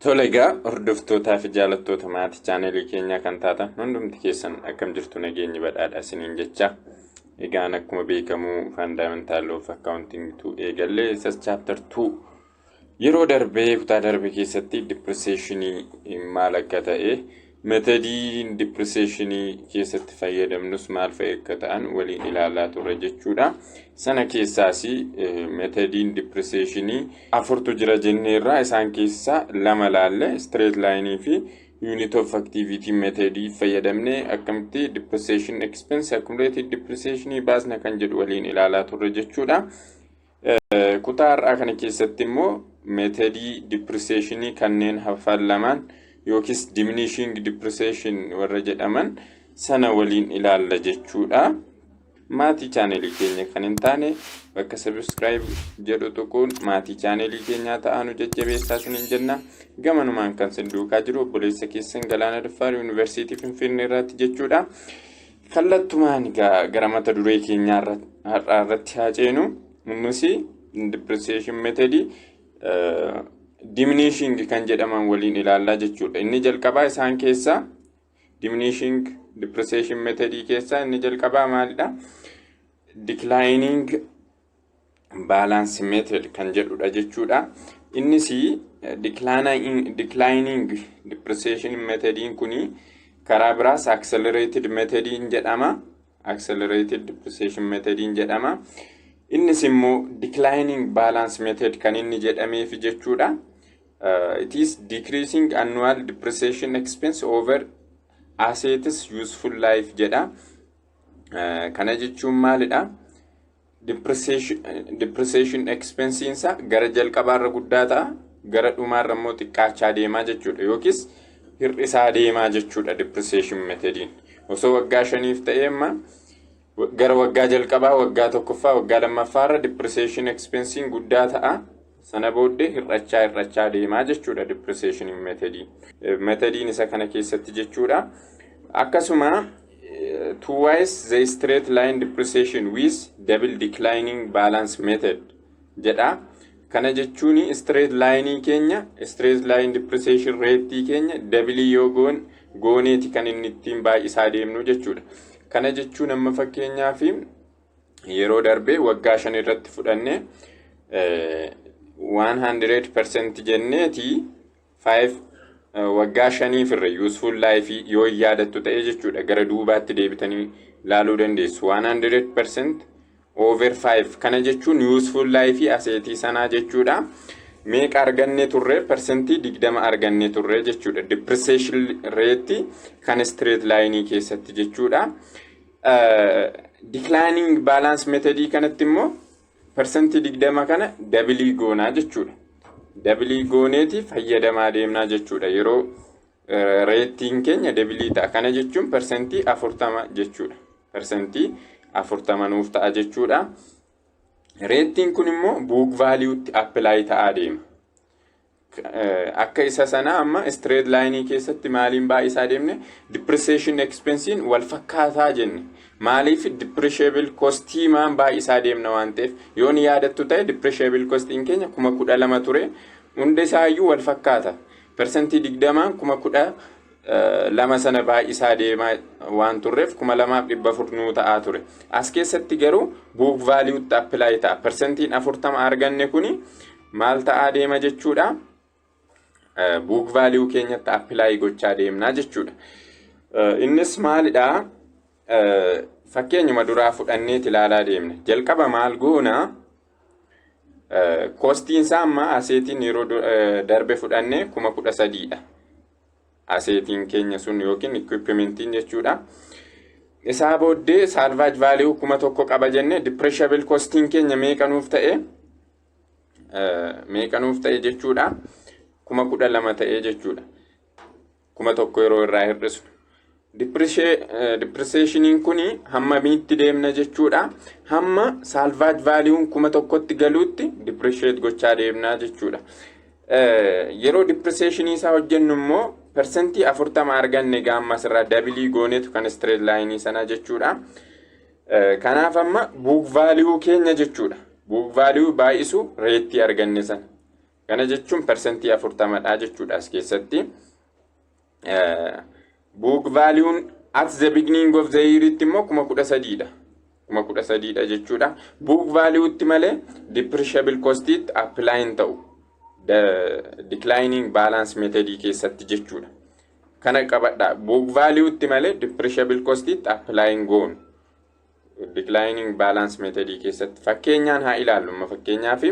Tole egaa hordoftootaa fi jaalattoota maatii chaanelii keenyaa kan taatan hundumti keessan akkam jirtu nageenyi badhaadha isiniin jecha. Egaan akkuma beekamu Fundamental of Accounting 2 eegallee isas chapter 2 yeroo darbee kutaa darbe keessatti depreciationii maal akka ta'e methodii depreciationii keessatti fayyadamnus maal fa'i akka ta'an waliin ilaalaa turre jechuudha. Sana keessaas metodiin depreciationii afurtu jira jenneerraa isaan keessaa lama laalle straight line fi unit of activity methodii fayyadamne akkamitti depreciation expense accumulated depreciationii baasna kan jedhu waliin ilaalaa turre jechuudha. Kutaa har'aa kana keessatti immoo methodii depreciationii kanneen hafan lamaan yookiis diminishing depreciation warra jedhaman sana waliin ilaalla jechuudha. Maatii chaanelii keenya kan hin taane bakka subscribe jedhu tuquun maatii chaanelii keenyaa ta'anu jajjabeessaa isiniin jenna. Gamanumaan kan sin duukaa jiru obboleessa keessan Galaana Daffaar Yuunivarsiitii Finfinnee irratti jechuudha. Kallattumaan gara mata duree keenyaa har'aa irratti haa ceenu. Innis depreciation method diminishing kan jedhaman waliin ilaallaa jechuudha. Inni jalqabaa isaan keessaa diminishing depreciation method keessaa inni jalqabaa maalidha? Declining balance method kan jedhudha jechuudha. Innis declining depreciation methodiin kuni karaa biraas accelerated methodiin jedhama. Accelerated depreciation methodiin jedhama. Innis immoo declining balance method kan inni jedhameef jechuudha. It is decreasing annual depreciation expense over assets useful life jedha. Kana jechuun maalidha? Depreciation expense insa gara jalqabaarra guddaa ta'a, gara dhumaarra immoo xiqqaachaa deemaa jechuudha. Yookiis hir'isaa deemaa jechuudha depreciation methodiin. Osoo waggaa 5 ta'ee amma gara waggaa jalqabaa, waggaa tokkoffaa, waggaa lammaffaarra depreciation expense guddaa ta'a. Sana booddee hir'achaa deemaa jechuudha depreciation methodiin. Methodiin isa kana keessatti jechuudha. Akkasuma twice the straight line depreciation with double declining balance method jedha. Kana jechuun straight line keenya, straight line depreciation rate keenya double yoo gooneeti kan inni ittiin baay'isaa deemnu jechuudha. Kana jechuun amma fakkeenyaaf yeroo darbee waggaa 5 irratti fudhanne 100% jenneeti 5 waggaa 5 firre useful life yoo yaadattu ta'e jechuudha. Gara duubaatti deebitanii ilaaluu dandeessu. 100% over 5 kana jechuun useful life aseetii sanaa jechuudha. Meeqa arganne turre? Percentii 20 arganne turre jechuudha. Depreciation rate kan straight line keessatti jechuudha. Declining balance method kanatti immoo percentii 20 kana double goonaa jechuudha. Double gooneeti fayyadamaa deemnaa jechuudha. Yeroo rating keenya double ta'a. Kana jechuun percentii 40 jechuudha. Percentii 40 nuuf ta'a jechuudha. Rating kun immoo book value tti apply ta'aa deema. Akka isa sana amma straight line keessatti maaliin baay'isaa deemne depreciation expense wal fakkaataa jenne. Maaliif depreciable cost maan baay'isaa deemna waan ta'eef yoo ni yaadattu ta'e depreciable cost keenya 12,000 ture. Hunda isaayyuu wal fakkaata. Percentii 20 12,000 sana baay'isaa deemaa waan turreef 2,400 nuu ta'aa ture. As keessatti garuu book value tti apply ta'a. Percentiin 40 arganne kuni maal ta'aa deema jechuudha? Book value keenyatti apply gochaa deemnaa jechuudha. Innis maalidha? Fakkeenyuma duraa fudhannee ilaalaa deemne. Jalqaba maal goona? Kostiin isaa amma aseetiin yeroo darbe fudhannee 13,000 dha. Aseetiin keenya sun yookiin equipmentiin jechuudha. Isaa booddee salvage value 1,000 qaba jenne depreciable costiin keenya meeqa nuuf ta'e? Meeqa nuuf ta'e jechuudha? 12,000 ta'e jechuudha. 1,000 yeroo irraa hir'isu. Depreciation kuni hamma miitti deemna jechuudha. Hamma salvage value 1,000tti galuutti depreciate gochaa deemna jechuudha. Yeroo depreciation isaa hojjennu immoo percentii 40 arganne gaammas irraa double goonetu kan straight line sana jechuudha. Kanaaf amma book value keenya jechuudha. Book value baay'isu rate arganne sana. Kana jechuun persentii 40dha jechuudha as keessatti. Book value at the beginning of the year itti immoo 13,000dha. 13,000dha jechuudha. Book value itti malee depreciable cost it apply hin ta'u. The declining balance method keessatti jechuudha. Kana qabadha. Book value itti malee depreciable cost it apply hin goonu. Declining balance method keessatti fakkeenyaan haa ilaallu. Fakkeenyaaf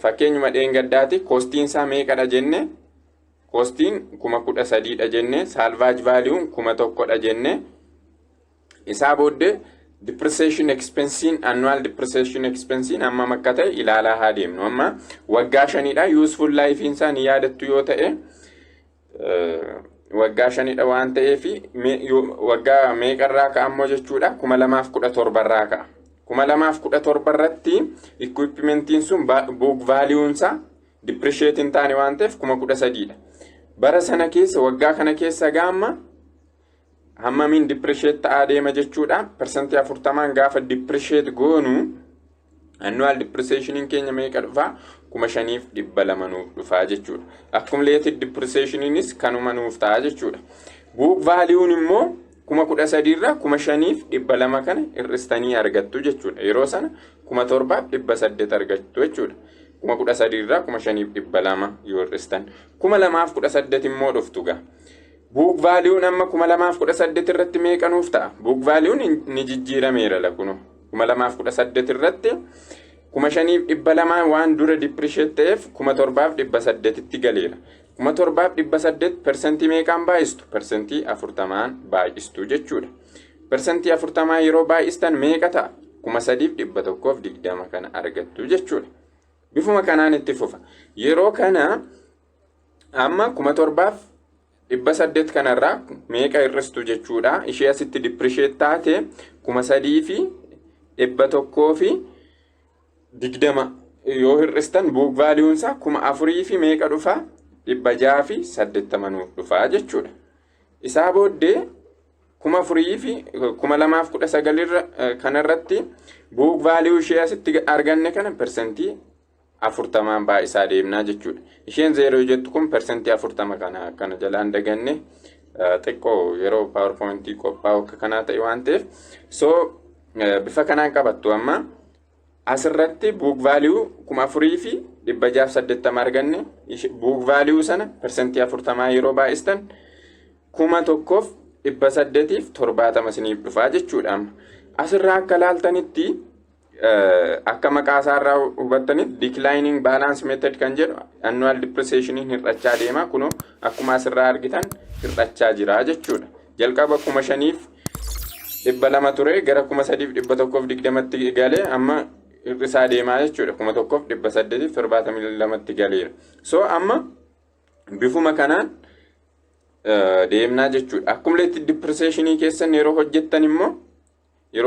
fakkeenyuma dheengaddaati costiin isaa meeqadha jenne? Costiin 13,000dha jenne, salvage value 1,000dha jenne. Isaa booddee depreciation expense annual depreciation expense amma makka ta'e ilaalaa haa deemnu. Amma waggaa 5dha useful life isaa ni yaadattu yoo ta'e waggaa 5dha waan ta'eef waggaa meeqarraa ka'ammoo jechuudha 2017 irraa ka'a. 2017 irratti equipmentiin sun book value isaa depreciate hin taane waan ta'eef 13,000dha. Bara sana keessa waggaa kana keessa gaamma hammamiin depreciate ta'aa deema jechuudha. Persentii 40 gaafa depreciate goonu annual depreciation keenya meeqa dhufa? 5,200 nuuf dhufa jechuudha. Accumulated depreciation kanuma nuuf ta'a jechuudha. Book value immoo 13,000 irraa 5,200 kana hir'istanii argattu jechuudha. Yeroo sana 7,800 argattu jechuudha. 13,000 irraa 5,200 yoo hir'istan 2,018 immoo dhuftu gaa. Book value amma 2,018 irratti meeqa nuuf ta'a? Book value ni jijjiirameera lakuno. 2,018 irratti 5,200 waan dura depreciate ta'eef 7,800 itti galeera. 7,800 persentii meeqaan baay'istu? Persentii 40 baay'istu jechuudha. Persentii 40 yeroo baay'istan meeqa ta'a? 3,120 kana argattu jechuudha. Bifuma kanaan itti fufa. Yeroo kana amma 7,800 kanarraa meeqa hir'istu jechuudha. Ishee asitti depreciate taate 3,120 yoo hir'istan book value isaa 4,000 fi meeqa dhufa? 680 nuuf dhufa jechuudha. Isaa booddee 4,000 fi 2,019 kanarratti book value ishee asitti arganne kana persentii 40 baay'isaa deemnaa jechuudha. Isheen 0 jettu kun persentii 40 kana jalaan daganne xiqqoo yeroo PowerPoint qophaa'u akka kanaa ta'e waan ta'eef bifa kanaan qabattu. Amma asirratti book value 4,000 fi 680 arganne. Book value sana persentii 40 yeroo baay'istan 1,870 isiniif dhufa jechuudha. Asirraa akka laaltanitti akka maqaa isaarraa hubattanitti declining balance method kan jedhu annual depreciation hir'achaa deema. Kunoo akkuma asirraa argitan hir'achaa jira jechuudha. Jalqaba 5,200 ture gara 3,120tti galee amma hir'isaa deemaa jechuudha. 1,872tti galeera. Amma bifuma kanaan deemnaa jechuudha. Accumulated depreciation keessan yeroo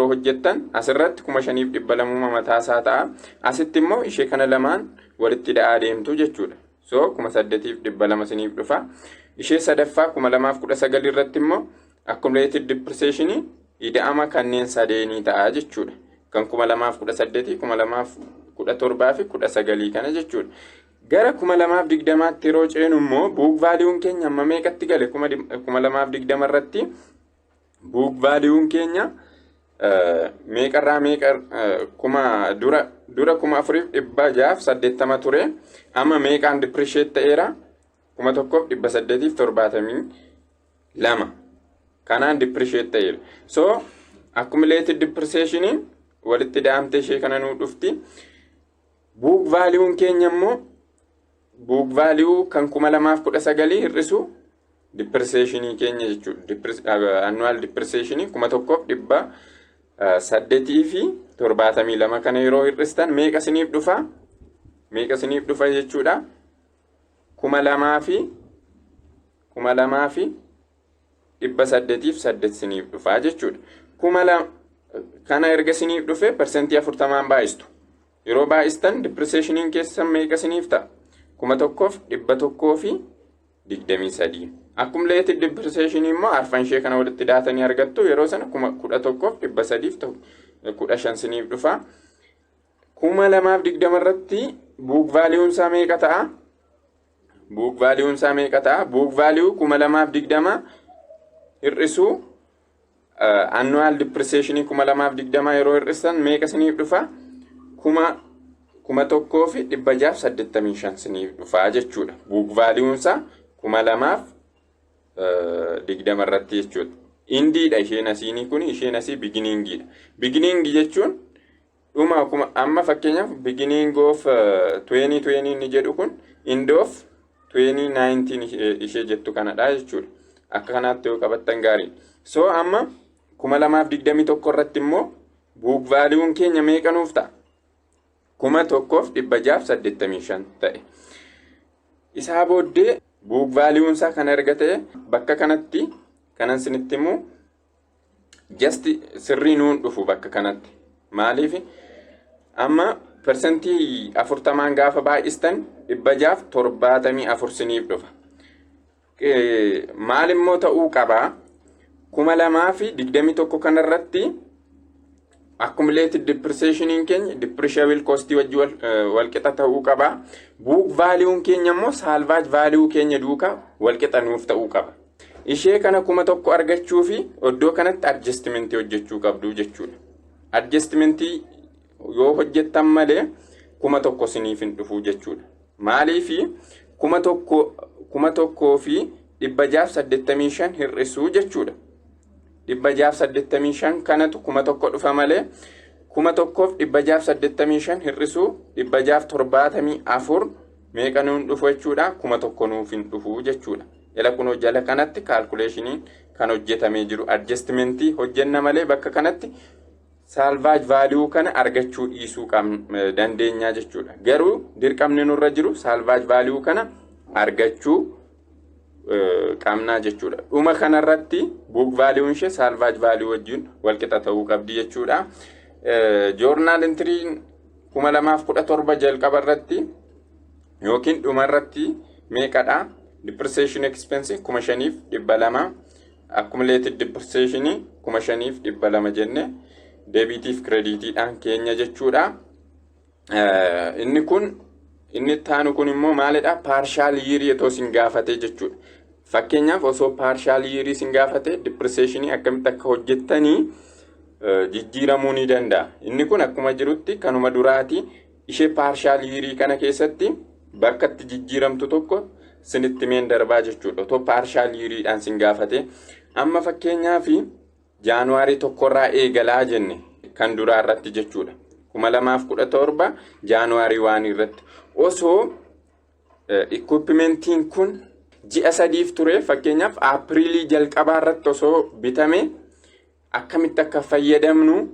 hojjettan asirratti 5,200 mataasaa ta'a. Asitti immoo ishee kana lamaan walitti dha'aa deemtu jechuudha. 8,200 isiniif dhufa. Ishee sadaffaa 2,019 irratti immoo accumulated depreciation ida'ama kanneen sadeenii ta'a jechuudha. Kan 2,018, 2,017 fi 19 kana jechuudha. Gara 2,020tti yeroo ceenu immoo book value keenya amma meeqatti gale? 2,020 irratti book value keenya meeqarraa meeqa dura 4,680 ture. Amma meeqaan depreciate ta'eera? 1,872 kanaan depreciate ta'eera. Accumulated depreciation walitti daamtee ishee kana nuu dhufti. Book value keenya immoo book value kan 2,019 hir'isu depreciation keenya jechuudha. Annual depreciation 1,872 kana yeroo hir'istan meeqa isiniif dhufa? Meeqa isiniif dhufa jechuudha? 2,808 isiniif dhufa jechuudha. 2,000 kana erga isiniif dhufe persentii 40 baay'istu. Yeroo baay'istan depreciation keessan meeqa isiniif ta'a? 1,123. Accumulated depreciation immoo arfan ishee kana walitti daatanii argattu. Yeroo sana 11,315 isiniif dhufa. 2,020 irratti book value isaa meeqa ta'a? Book value isaa meeqa ta'a? Book value 2020 hir'isuu annual depreciation 2020 yeroo hir'isan meeqa isiniif dhufa? 1685 isiniif dhufa jechuudha. Book value isaa 2020 irratti jechuudha. Indiidha isheen asiinii kun, isheen asii beginningidha. Beginning jechuun dhuma amma fakkeenyaaf beginning of 2020 ni jedhu kun end of 2019 ishee jettu kanadha jechuudha. Akka kanaatti yoo qabattan gaarii. So amma 2021 irratti immoo book value keenya meeqa nuuf ta'a? 1685 ta'e. Isaa booddee book value isaa kan argate bakka kanatti kanan sinitti immoo just sirrii nuun dhufu bakka kanatti. Maaliif amma persentii 40 gaafa baay'istan 674 siniif dhufa. Maal immoo ta'uu qabaa? 2021 kanarratti accumulated depreciation keenya depreciable cost wajji walqixa ta'uu qabaa. Book value keenya immoo salvage value keenya duukaa walqixa nuuf ta'uu qaba. Ishee kana 1000 argachuu fi iddoo kanatti adjustment hojjechuu qabdu jechuudha. Adjustment yoo hojjettan malee 1000 siniif hin dhufu jechuudha. Maaliif 1000 fi 685 hir'isuu jechuudha. 685 kanatu 1000 dhufa malee 1685 hir'isuu 674 meeqa nuun dhufu jechuudha? 1000 nuuf hin dhufu jechuudha. Ila kun jala kanatti calculation kan hojjetamee jiru adjustment hojjenna malee bakka kanatti salvage value kana argachuu dhiisuu dandeenya jechuudha. Garuu dirqamni nurra jiru salvage value kana argachuu qabnaa jechuudha. Dhuma kanarratti book value ishee salvage value wajjin walqixa ta'uu qabdi jechuudha. Journal entry 2017 jalqaba irratti yookiin dhuma irratti meeqadha? Depreciation expense 5200, accumulated depreciation 5200 jenne debitiif creditiidhaan keenya jechuudha. Inni taanu kun immoo maalidha? Partial year yoo sin gaafate jechuudha. Fakkeenyaaf osoo partial year sin gaafate depreciation akkamitti akka hojjettanii jijjiiramuu ni danda'a. Inni kun akkuma jirutti kanuma duraati ishee partial year kana keessatti bakka itti jijjiiramtu tokko sinitti meen darbaa jechuudha. Otoo partial year sin gaafate amma fakkeenyaaf Jaanuwaarii 1 irraa eegalaa jenne kan duraa irratti jechuudha. 2017 Jaanuwaarii 1 irratti osoo equipmentiin kun ji'a 3 ture fakkeenyaaf Aapiriilii jalqabaa irratti osoo bitame akkamitti akka fayyadamnu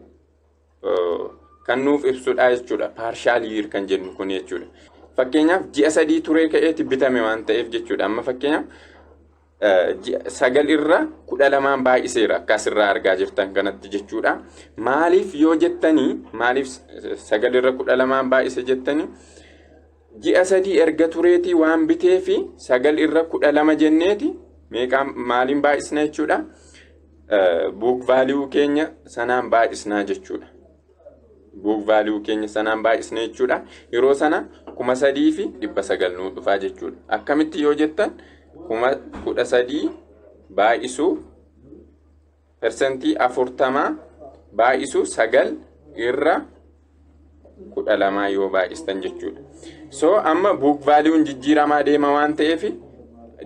kan nuuf ibsudha jechuudha. Partial year kan jennu kun jechuudha. Fakkeenyaaf ji'a 3 ture ka'eeti bitame waan ta'eef jechuudha. Amma fakkeenyaaf 9 irra 12 baay'iseera akka asirraa argaa jirtan kanatti jechuudha. Maaliif yoo jettanii maaliif 9 irra 12 baay'ise jettanii ji'a 3 erga tureetii waan bitee fi 9 irra 12 jenneeti meeqa maaliin baay'isna jechuudha. Book value keenya sanaan baay'isnaa jechuudha. Book value keenya sanaan baay'isna jechuudha. Yeroo sana 3900 nuu dhufaa jechuudha. Akkamitti yoo jettan 13,000 baay'isuu persentii 40 baay'isuu 9 irra 12 yoo baay'istan jechuudha. So amma book value jijjiiramaa deema waan ta'eef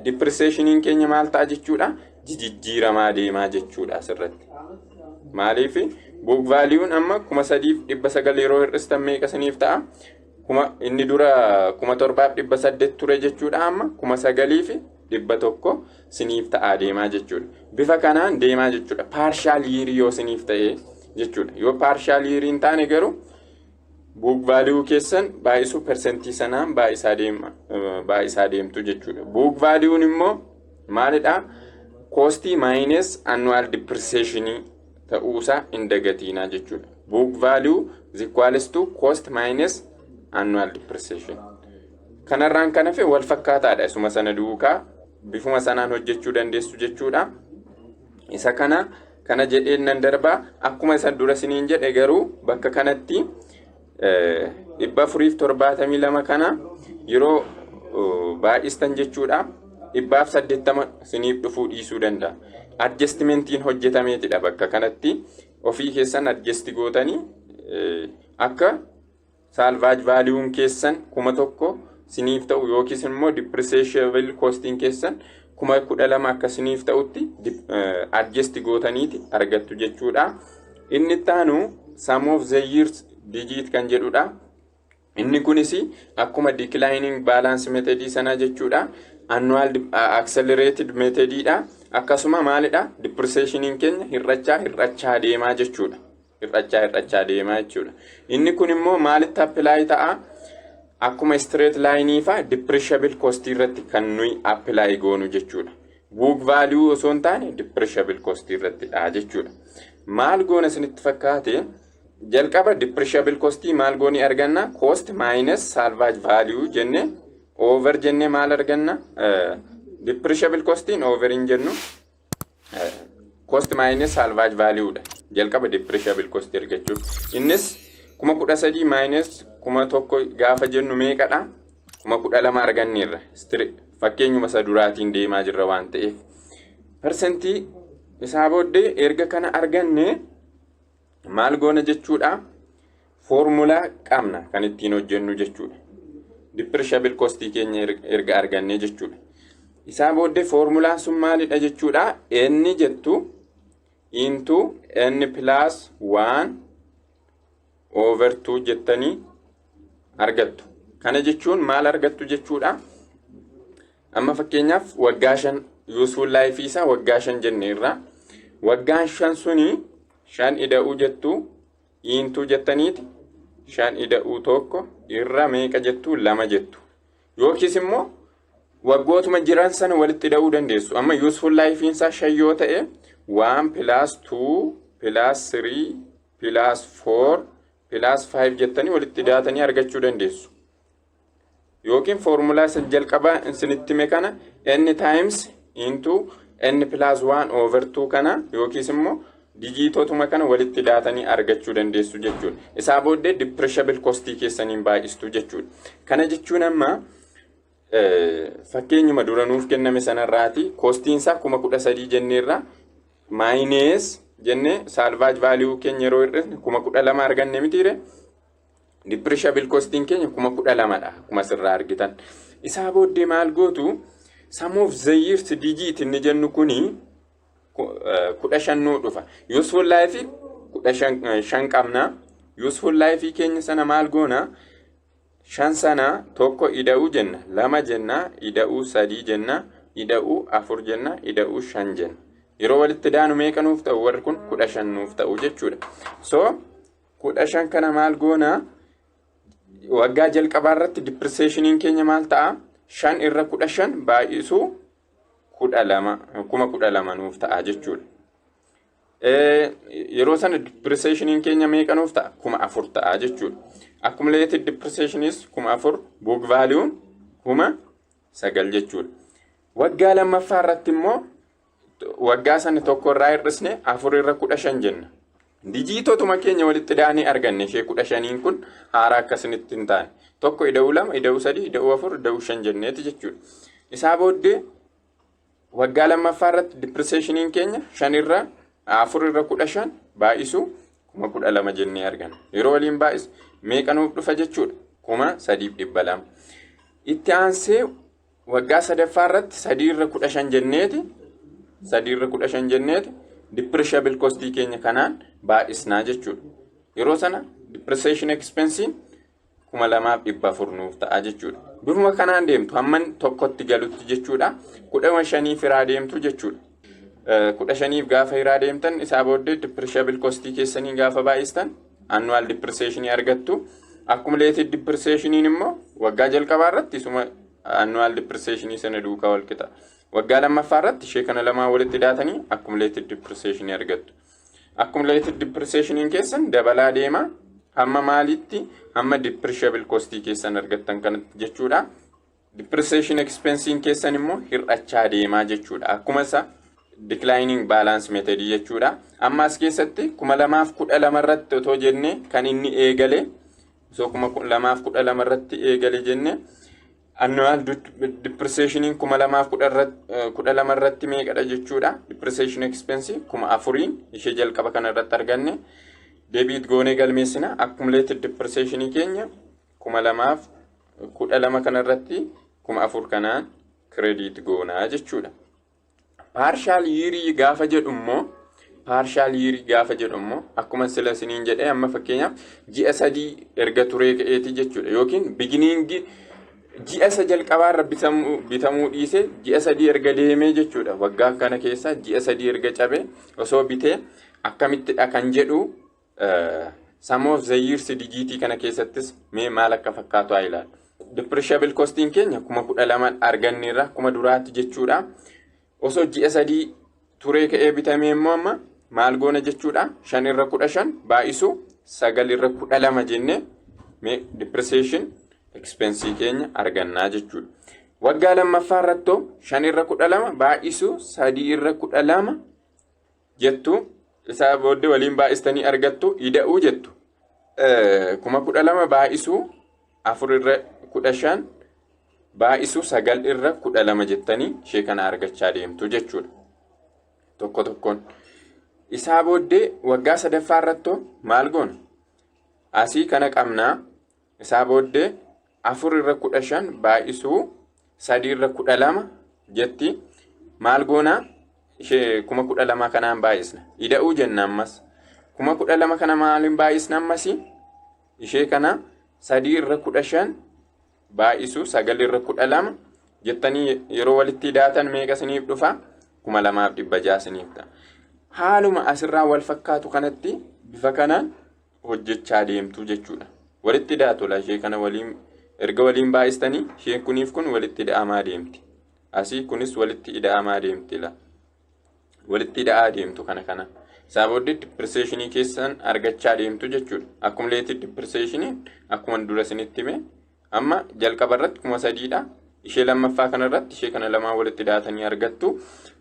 depreciation keenya maal ta'a jechuudha? Jijjiiramaa deemaa jechuudha asirratti. Maaliif book value amma 3,900 yeroo hir'istan meeqa siniif ta'a? Inni dura 7,800 ture jechuudha. Amma 9,100 siniif ta'a deemaa jechuudha. Bifa kanaan deemaa jechuudha. Partial year yoo siniif ta'e jechuudha. Yoo partial year hin taane garuu book value keessan baay'isuu persentii sanaan baay'isaa deemtu jechuudha. Book value immoo maalidha? Cost minus annual depreciation ta'uusaa hin dagatinaa jechuudha. Book value is equals to cost minus annual depreciation. Kanarraan kan hafe wal fakkaataadha. Isuma sana duukaa bifuma sanaan hojjechuu dandeessu jechuudha. Isa kana jedheen nan darbaa akkuma isa dura siniin jedhe garuu bakka kanatti 472 kana yeroo baay'istan jechuudha 180 siniif dhufuu dhiisuu danda'a. Adjustmentiin hojjetameetidha bakka kanatti ofii keessan adjust gootanii akka salvage value keessan 1000 siniif ta'u yookiis immoo depreciable costing keessan 12,000 akka siniif ta'utti adjust gootaniiti argattu jechuudha. Inni taanu sum of the years digit kan jedhudha. Inni kunis akkuma declining balance method sana jechuudha. Annual accelerated method dha. Akkasuma maalidha? Depreciation keenya hirrachaa deemaa jechuudha. Hirrachaa deemaa jechuudha. Inni kun immoo maalitti apply ta'a? Akkuma straight line fa depreciable cost irratti kan nuyi apply goonu jechuudha. Book value osoo hin taane depreciable cost irratti dha jechuudha. Maal goona isinitti fakkaate? Jalqaba depreciable cost maal gooni arganna? Cost minus salvage value jenne over jenne maal arganna? Depreciable cost over in jennu cost minus salvage value dha. Jalqaba depreciable cost argachuuf. Innis 13,000 minus 1,000 gaafa jennu meeqadha? 12,000 arganneerra. Fakkeenyuma isa duraatiin deemaa jirra waan ta'eef. Percentii isaa booddee erga kana arganne maal goona jechuudha? Formula qabna kan ittiin hojjennu jechuudha. Depreciable cost keenya erga arganne jechuudha. Isaa booddee formulaan sun maalidha jechuudha? N jettu into n plus 1 over 2 jettanii argattu. Kana jechuun maal argattu jechuudha? Amma fakkeenyaaf waggaa 5 useful life isaa waggaa 5 jenneerra. Waggaan 5 suni 5 ida'uu jettu into jettaniiti 5 ida'uu tokko irra meeqa jettu 2 jettu. Yookiis immoo waggootuma jiran sana walitti ida'uu dandeessu. Amma useful life isaa 5 yoo ta'e 1 plus 2 plus 3 plus 4 plus 5 jettanii walitti daatanii argachuu dandeessu. Yookiin formula isa jalqabaa isinitti hime kana n times into n plus 1 over 2 kana yookiis immoo digitootuma kana walitti daatanii argachuu dandeessu jechuudha. Isaa booddee depreciable cost keessaniin baay'istu jechuudha. Kana jechuun amma fakkeenyuma dura nuuf kenname sanarraati costiin isaa 13,000 jenneerra minus jenne salvage value keenya yeroo irratti 12,000 arganne mitiire depreciable costing keenya 12,000 dha kuma sirraa argitan. Isaa booddee maal gootu sum of the years digit inni jennu kuni 15 nu dhufa. Useful life 15 qabna. Useful life keenya sana maal goona? 5 sana tokko ida'uu jenna, 2 jenna, ida'uu 3 jenna, ida'uu 4 jenna, ida'uu 5 jenna. Yeroo walitti daanu meeqa nuuf ta'u warri kun 15 nuuf ta'u jechuudha. So 15 kana maal goona? Waggaa jalqabaa irratti depreciation keenya maal ta'a? 5 irra 15 baay'isu 12,000 nuuf ta'a jechuudha. Yeroo sana depreciation keenya meeqa nuuf ta'a? 4,000 ta'a jechuudha. Accumulated depreciation is 4,000, book value 9,000 jechuudha. Waggaa lammaffaa irratti immoo waggaa sana tokko irraa hir'isne 4 irra 15 jenna. Digitootuma keenya walitti daanii arganne ishee 15 kun haaraa akkasinitti hin taane. Tokko ida'uu 2, ida'uu 3, ida'uu 4, ida'uu 5 jenneeti jechuudha. Isaa booddee waggaa lammaffaa irratti depreciation keenya 5 irra 4 irra 15 baay'isu 12,000 jennee arganna. Yeroo waliin baay'is meeqa nuuf dhufa jechuudha? 3,200. Itti aansee waggaa sadaffaa irratti 3 irra 15 jenneeti. 3 irra 15 jenneeti. Depreciable cost keenya kanaan baay'isnaa jechuudha. Yeroo sana depreciation expense 2,400 nuuf ta'a jechuudha. Bifuma kanaan deemtu hamman tokkotti galutti jechuudha. 15 firaa deemtu jechuudha. 15 gaafa firaa deemtan isaa booddee depreciable cost keessanii gaafa baay'istan annual depreciation argattu. Accumulated depreciation immoo waggaa jalqabaa irratti isuma annual depreciation sana duukaa wal qixa. Waggaa lammaffaa irratti ishee kana lamaa walitti daatanii accumulated depreciation argattu. Accumulated depreciation keessan dabalaa deema hamma maalitti hamma depreciable cost keessan argattan kanatti jechuudha. Depreciation expense keessan immoo hir'achaa deemaa jechuudha. Akkuma isa declining balance method jechuudha. Amma as keessatti 2012 irratti otoo jenne kan inni eegale So kuma lamaaf kudha lama irratti eegale jenne annual depreciation kuma lamaaf kudha lama irratti meeqadha jechuudha. Depreciation expense kuma afuriin ishee jalqaba kana irratti arganne debit goonee galmeessina. Accumulated depreciation keenya kuma lamaaf kudha lama kana irratti kuma afur kanaan credit goonaa jechuudha. Partial year gaafa jedhu immoo akkuma sila siniin jedhee amma fakkeenyaaf ji'a 3 erga turee ka'eeti jechuudha. Yookiin beginning ji'a jalqabaa irra bitamuu dhiise ji'a 3 erga deemee jechuudha. Waggaa kana keessa ji'a 3 erga cabe osoo bitee akkamittidha kan jedhu some of the years digitii kana keessattis mee maal akka fakkaatu haa ilaalu. Depreciable costing keenya kuma 12 arganneerra kuma duraatti jechuudha. Osoo ji'a 3 turee ka'ee bitamee immoo amma maal goona jechuudha. 5 irra 15 baay'isu 9 irra 12 jenne mee depreciation expense keenya argannaa jechuudha. Waggaa lammaffaa irratti 5 irra 12 baay'isu 3 irra 12 jettu isaa booddee waliin baay'istanii argattu ida'uu jettu. Kuma 12 baay'isu 4 irra 15 baay'isu 9 irra 12 jettanii ishee kana argachaa deemtu jechuudha. Tokko tokkoon isaa booddee waggaa sadaffaa irratti maal goona? Asii kana qabnaa. Isaa booddee 4 irra 15 baay'isu 3 irra 12 jetti maal goona? Ishee kuma 12 kanaan baay'isna. Ida'uu jenna ammas. Kuma 12 kana maaliin baay'isna ammas? Ishee kana 3 irra 15 baay'isu 9 irra 12 jettanii yeroo walitti daatan meeqa siniif dhufa? 2600 siniif ta'a. Haaluma asirraa wal fakkaatu kanatti bifa kanaan hojjechaa deemtu jechuudha. Walitti daatola ishee kana waliin erga waliin baay'istanii isheen kuniif kun walitti ida'amaa deemti. Asii kunis walitti ida'amaa deemti la. Walitti ida'aa deemtu kana. Isaa booddee depreciation keessan argachaa deemtu jechuudha. Accumulated depreciation akkuma dura isinitti hime amma jalqaba irratti 3,000 dha. Ishee lammaffaa kana irratti ishee kana lamaan walitti daatanii argattu.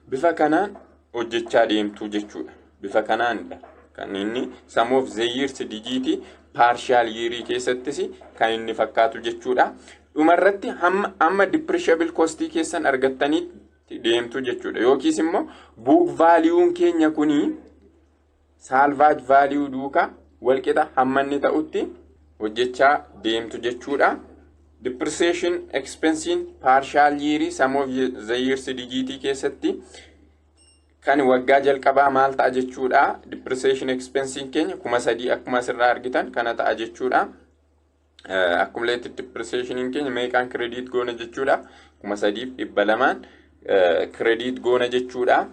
Bifa kanaan hojjechaa deemtu jechuudha. Bifa kanaanidha kan inni some of the years digitii partial year keessattis kan inni fakkaatu jechuudha. Dhumarratti amma depreciable cost keessan argattanii deemtu jechuudha. Yookiis immoo book value keenya kuni salvage value duuka walqixa hammanni ta'utti hojjechaa deemtu jechuudha. Depreciation expense partial year some of the years digitii keessatti kan waggaa jalqabaa maal ta'a jechuudha. Depreciation expense keenya 3,000 akkuma asirraa argitan kana ta'a jechuudha. Accumulated depreciation keenya meeqaan credit goona jechuudha. 3,200 credit goona jechuudha.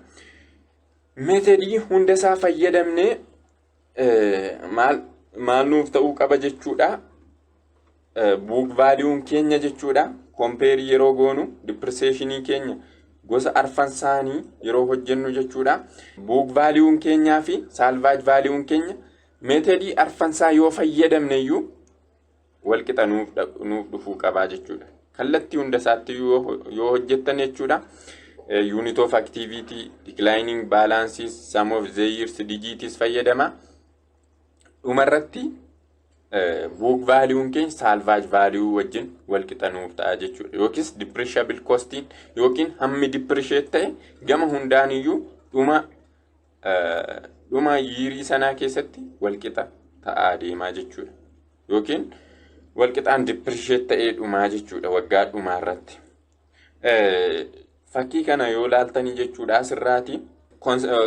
Methodii hunda isaa fayyadamne maal nuuf ta'uu qaba jechuudha. Book value keenya jechuudha. Compare yeroo goonu depreciation keenya gosa arfan isaanii yeroo hojjennu jechuudha. Book value keenyaa fi salvage value keenya methodii arfan isaa yoo fayyadamne iyyuu walqixa nuuf dhufuu qaba jechuudha. Kallattii hunda isaatti yoo hojjettan jechuudha. Unit of activity, declining balances, some of the years digitis fayyadama. Dhumarratti book value keenya salvage value wajjin walqixa nuuf ta'a jechuudha. Yookiis depreciable costing yookiin hammi depreciate ta'e gama hundaan iyyuu dhuma yiirii sanaa keessatti walqixa ta'aa deemaa jechuudha. Yookiin walqixaan depreciate ta'ee dhumaa jechuudha waggaa dhumaarratti. Fakkii kana yoo laaltanii jechuudha asirraati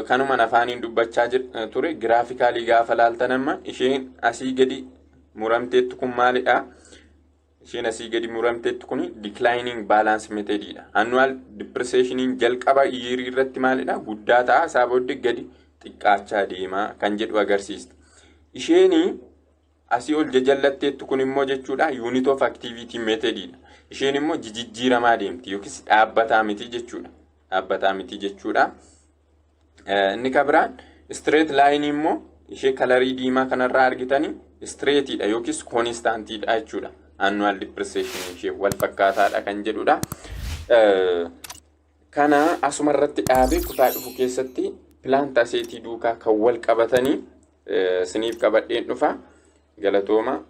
kanuma afaaniin dubbachaa ture graafikaalii gaafa laaltan amma isheen asii gadi muramteettu kun maalidha? Isheen asii gadi muramteettu kun declining balance methodidha. Annual depreciation jalqaba yeerii irratti maalidha? Guddaa ta'a isaa booddee gadi xiqqaachaa deemaa kan jedhu agarsiista. Isheen asii ol jajallatteettu kun immoo jechuudha unit of activity methodidha. Isheen immoo jijjiiramaa deemti yookiis dhaabbataa miti jechuudha. Dhaabbataa miti jechuudha. Inni kabiraan straight line immoo ishee kalarii diimaa kanarraa argitanii straightidha yookiis constantidha jechuudha. Annual depreciation ishee wal fakkaataadha kan jedhudha. Kana asuma irratti dhaabee kutaa dhufu keessatti plant asseetii duukaa kan wal qabatanii siniif qabadheen dhufa. Galatooma.